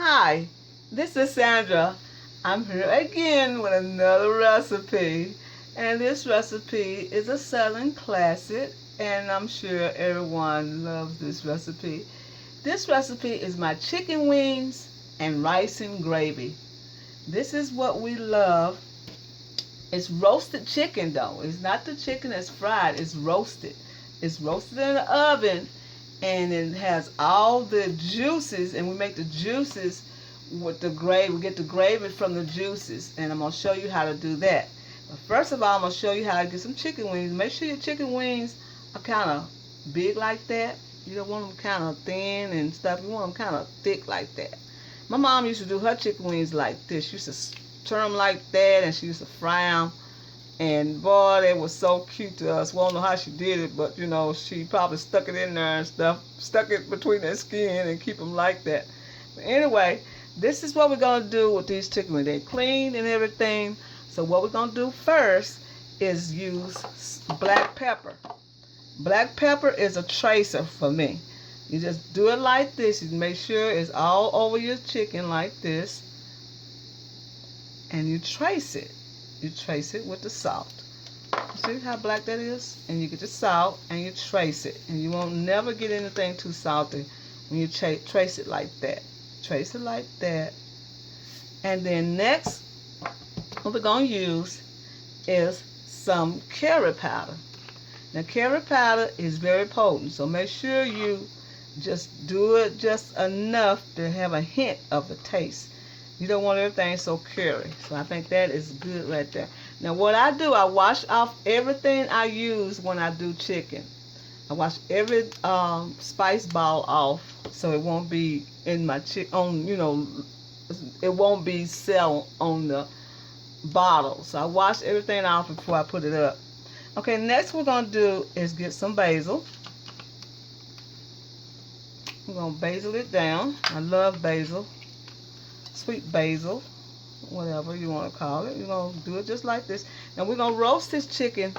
Hi, this is Sandra. I'm here again with another recipe. And this recipe is a Southern classic, and I'm sure everyone loves this recipe. This recipe is my chicken wings and rice and gravy. This is what we love. It's roasted chicken though. It's not the chicken that's fried, it's roasted. It's roasted in the oven and it has all the juices, and we make the juices with the gravy. We get the gravy from the juices, and I'm going to show you how to do that. But first of all, I'm going to show you how to get some chicken wings. Make sure your chicken wings are kind of big like that. You don't want them kind of thin and stuff. You want them kind of thick like that. My mom used to do her chicken wings like this. She used to turn them like that, and she used to fry them. And boy, they were so cute to us. We don't know how she did it, but you know, she probably stuck it in there and stuff, stuck it between their skin and keep them like that. But anyway, this is what we're going to do with these chicken wings. They're clean and everything. So what we're going to do first is use black pepper. Black pepper is a tracer for me. You just do it like this. You make sure it's all over your chicken like this. And you trace it. You trace it with the salt. See how black that is? And you get the salt and you trace it. And you won't never get anything too salty when you trace it like that. Trace it like that. And then next, what we're going to use is some curry powder. Now curry powder is very potent, so make sure you just do it just enough to have a hint of the taste. You don't want everything so curry. So I think that is good right there. Now what I do, I wash off everything I use when I do chicken. I wash every spice ball off so it won't be in my it won't be sell on the bottle. So I wash everything off before I put it up. Okay, next we're going to do is get some basil. We're going to basil it down. I love basil. Sweet basil, whatever you want to call it. You're going to do it just like this. Now we're going to roast this chicken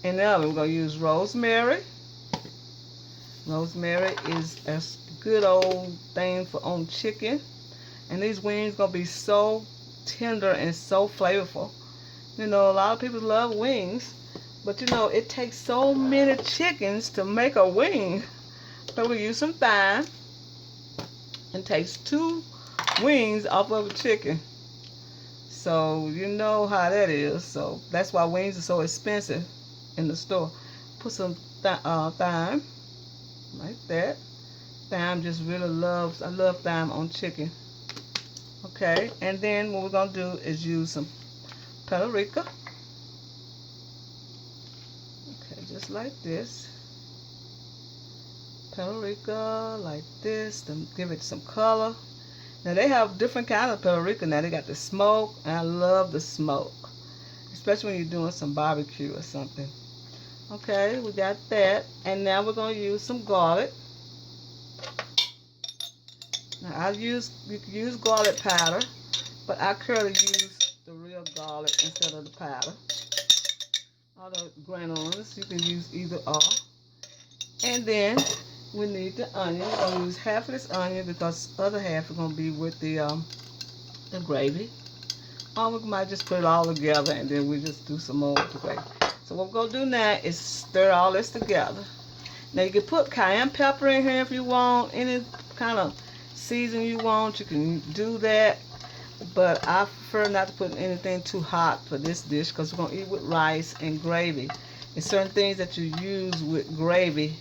in the oven. We're going to use rosemary. Rosemary is a good old thing for on chicken. And these wings going to be so tender and so flavorful. You know, a lot of people love wings. But you know, it takes so many chickens to make a wing. So we use some thyme. It takes 2 wings off of a chicken. So you know how that is. So that's why wings are so expensive in the store. Put some thyme like that. Thyme just really loves, I love thyme on chicken. Okay, and then what we're going to do is use some paprika. Okay, just like this. Paprika like this to give it some color. Now they have different kinds of paprika now. They got the smoke, and I love the smoke. Especially when you're doing some barbecue or something. Okay, we got that. And now we're going to use some garlic. Now you can use garlic powder, but I currently use the real garlic instead of the powder. All the granules, you can use either or. And then we need the onion. We're going to use half of this onion because the other half is going to be with the gravy. Or we might just put it all together and then we just do some more with the gravy. So what we're going to do now is stir all this together. Now you can put cayenne pepper in here if you want. Any kind of season you want, you can do that. But I prefer not to put anything too hot for this dish because we're going to eat with rice and gravy. There's certain things that you use with gravy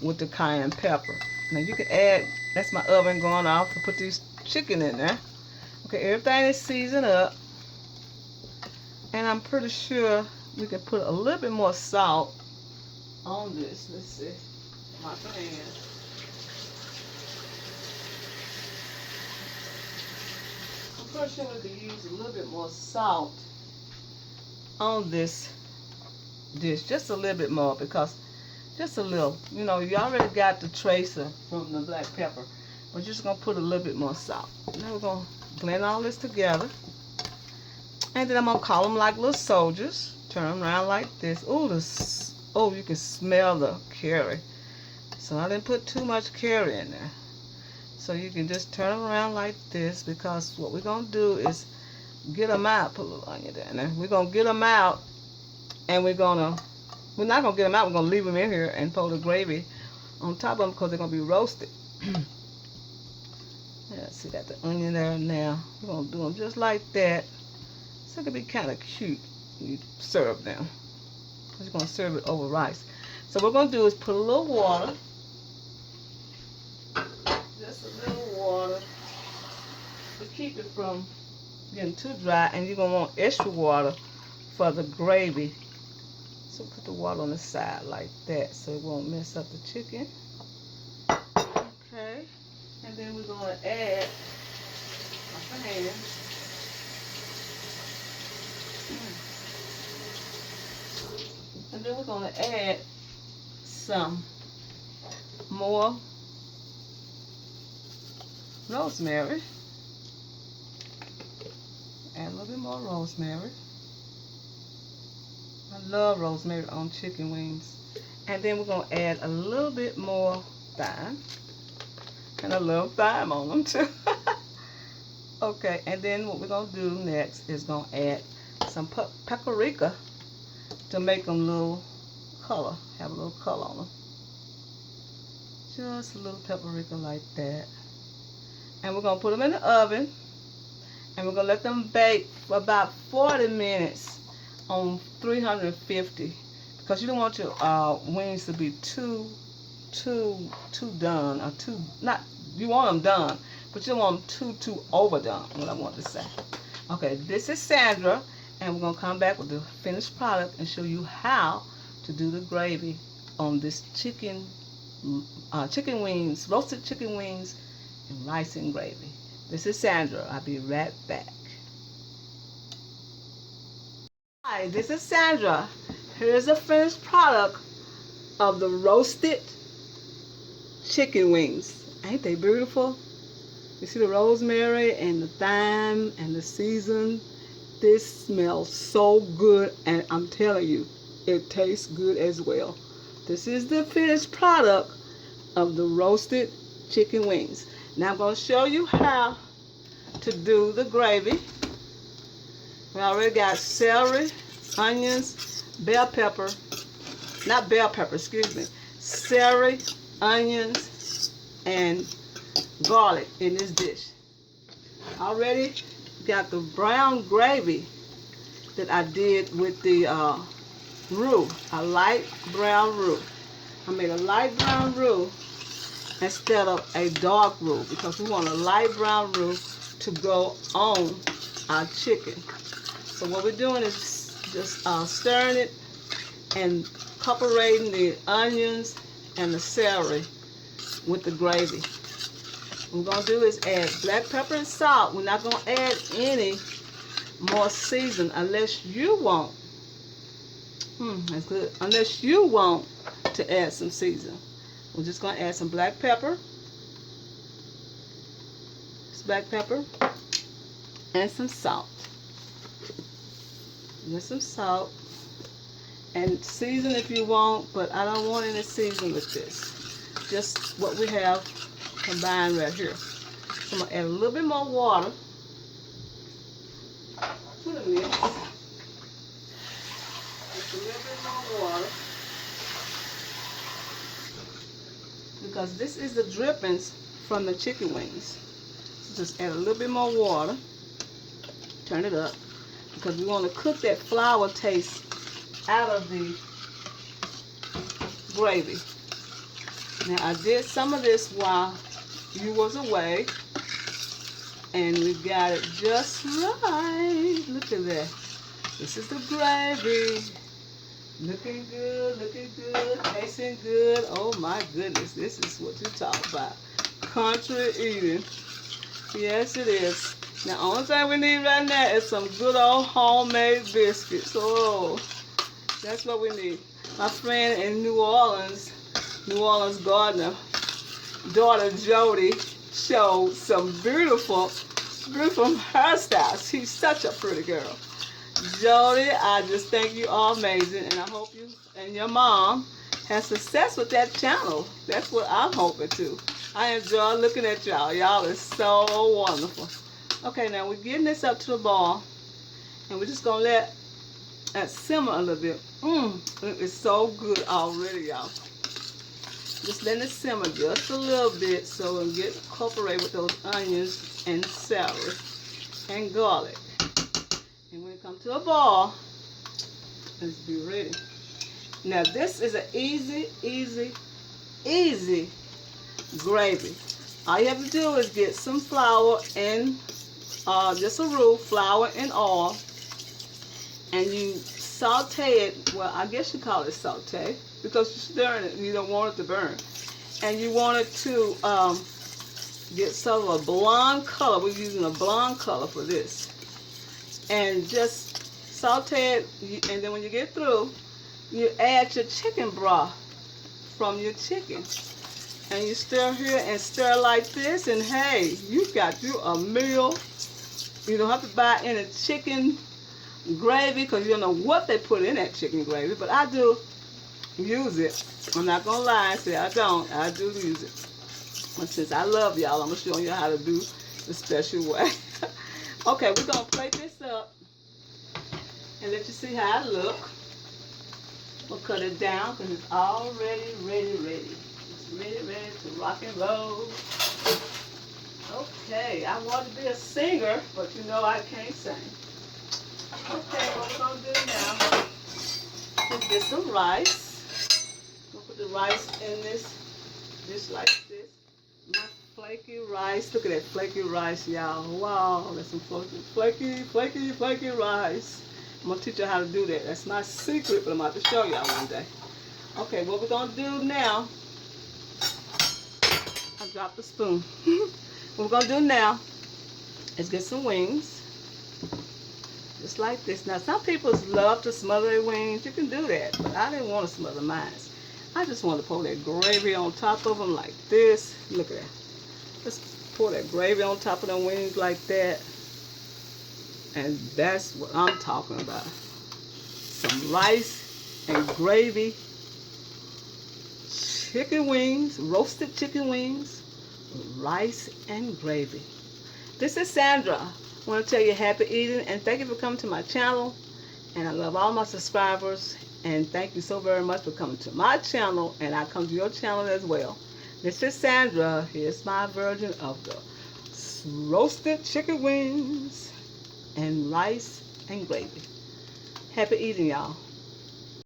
with the cayenne pepper. Now you can add, that's my oven going off to put this chicken in there. Okay, everything is seasoned up. And I'm pretty sure we can put a little bit more salt on this. Let's see. My hand. I'm pretty sure we can use a little bit more salt on this dish. Just a little bit more because just a little. You know, you already got the tracer from the black pepper. We're just going to put a little bit more salt. Now we're going to blend all this together. And then I'm going to call them like little soldiers. Turn them around like this. Oh, you can smell the curry. So I didn't put too much curry in there. So you can just turn them around like this, because what we're going to do is get them out. Put a little onion down there. We're going to get them out, and we're not going to get them out. We're going to leave them in here and pour the gravy on top of them, because they're going to be roasted. Yeah, see, got the onion there now. We're going to do them just like that. So it can be kind of cute. You serve them. We're going to serve it over rice. So what we're going to do is put a little water. Just a little water to keep it from getting too dry. And you're going to want extra water for the gravy. So put the water on the side like that so it won't mess up the chicken. Okay. And then we're going to add, off the hand, and then we're going to add some more rosemary. Add a little bit more rosemary. I love rosemary on chicken wings. And then we're going to add a little bit more thyme. And I love thyme on them too. Okay, and then what we're going to do next is going to add some paprika to make them a little color, have a little color on them. Just a little paprika like that. And we're going to put them in the oven, and we're going to let them bake for about 40 minutes on 350, because you don't want your wings to be too done, or too, not, you want them done, but you don't want them too overdone, what I want to say. Okay, this is Sandra, and we're going to come back with the finished product and show you how to do the gravy on this chicken wings, roasted chicken wings and rice and gravy. This is Sandra. I'll be right back. Hi, this is Sandra. Here's the finished product of the roasted chicken wings. Ain't they beautiful? You see the rosemary and the thyme and the season. This smells so good, and I'm telling you, it tastes good as well. This is the finished product of the roasted chicken wings. Now I'm going to show you how to do the gravy. We already got celery, onions, bell pepper, not bell pepper, excuse me, celery, onions, and garlic in this dish. Already got the brown gravy that I did with the roux, a light brown roux. I made a light brown roux instead of a dark roux, because we want a light brown roux to go on our chicken. So what we're doing is just stirring it and incorporating the onions and the celery with the gravy. What we're going to do is add black pepper and salt. We're not going to add any more season unless you want. That's good. Unless you want to add some season. We're just going to add some black pepper. Black pepper and some salt. Just some salt. And season if you want, but I don't want any season with this. Just what we have combined right here. So I'm going to add a little bit more water to the mix. Just a little bit more water. Because this is the drippings from the chicken wings. So just add a little bit more water. Turn it up. Because we want to cook that flour taste out of the gravy. Now I did some of this while you was away, and we got it just right. Look at that. This is the gravy. Looking good, tasting good. Oh my goodness, this is what you talk about. Country eating. Yes, it is. Now, only thing we need right now is some good old homemade biscuits. Oh, that's what we need. My friend in New Orleans gardener, daughter Jody, showed some beautiful hairstyles. She's such a pretty girl. Jody, I just think you are amazing, and I hope you and your mom have success with that channel. That's what I'm hoping to. I enjoy looking at y'all. Y'all is so wonderful. Okay, now we're getting this up to the ball, and we're just gonna let that simmer a little bit. It's so good already, y'all. Just let it simmer just a little bit so it'll get incorporated with those onions and celery and garlic. And when it comes to a ball, let's be ready. Now this is an easy gravy. All you have to do is get some flour and just a roux, flour and oil, and you saute it. Well, I guess you call it saute because you're stirring it and you don't want it to burn. And you want it to get sort of a blonde color. We're using a blonde color for this. And just saute it, and then when you get through, you add your chicken broth from your chicken. And you stir here and stir like this, and hey, you got you a meal. You don't have to buy any chicken gravy because you don't know what they put in that chicken gravy, but I do use it. I'm not gonna lie and say I don't. I do use it. But since I love y'all, I'm gonna show you how to do the special way. Okay, we're gonna plate this up and let you see how it look. We'll cut it down because it's already ready. It's ready to rock and roll. Okay, I want to be a singer, but you know I can't sing. Okay, what we're gonna do now is get some rice. We'll put the rice in this dish like this. My flaky rice. Look at that flaky rice, y'all. Wow, that's some flaky rice. I'm gonna teach you how to do that. That's my secret, but I'm about to show y'all one day. Okay, what we're gonna do now, I dropped the spoon. What we're gonna do now is get some wings, just like this. Now, some people love to smother their wings. You can do that, but I didn't want to smother mine. I just want to pour that gravy on top of them like this. Look at that. Just pour that gravy on top of them wings like that. And that's what I'm talking about. Some rice and gravy, chicken wings, roasted chicken wings, rice and gravy. This is Sandra. I want to tell you happy eating and thank you for coming to my channel. And I love all my subscribers and thank you so very much for coming to my channel, and I come to your channel as well. This is Sandra. Here's my version of the roasted chicken wings and rice and gravy. Happy eating, y'all.